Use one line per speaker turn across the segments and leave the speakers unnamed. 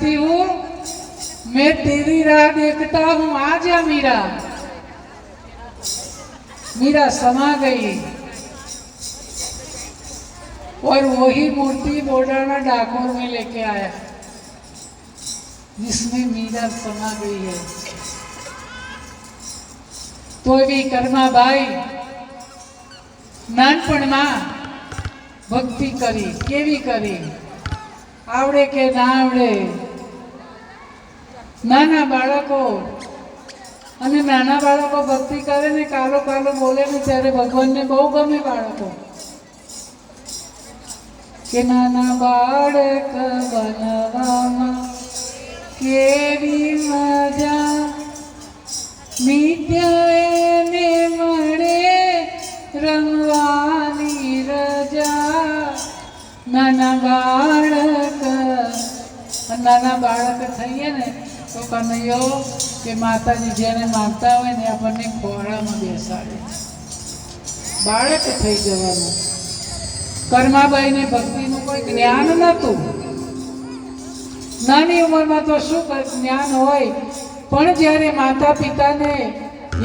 जानती हूँ मैं तेरी राह देखता हूँ, आ जा मीरा। मीरा समा गई और वही मूर्ति बोडाना डाकोर में लेके आया जिसमें मीरा समा गई है। तो भी कर्माबाई नानपणમાં ભક્તિ કરી, કેવી કરી? આવડે કે ના આવડે? નાના બાળકો અને નાના બાળકો ભક્તિ કરે ને કાલો કાલો બોલે ને ત્યારે ભગવાનને બહુ ગમે બાળકો કે નાના બાળક બનવામાં કેવી મજા, નિત્ય એને મળે રંગવાની રજા। નાના બાળક થઈએ ને તો કનૈયો કે માતાજી જેને માનતા હોય ને આપણને ખોળામાં બેસાડે, બાળક થઈ જવાનું। કર્માબાઈને ભક્તિનું કોઈ જ્ઞાન નહોતું, નાની ઉંમરમાં તો શું જ્ઞાન હોય, પણ જ્યારે માતા પિતાને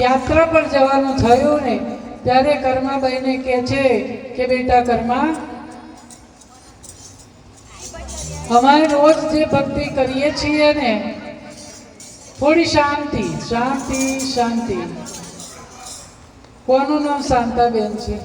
યાત્રા પર જવાનું થયું ને ત્યારે કર્માબાઈને કહે છે કે બેટા કર્મા, અમારે રોજ જે ભક્તિ કરીએ છીએ ને થોડી શાંતિ શાંતિ શાંતિ। કોનું નામ શાંતાબેન છે?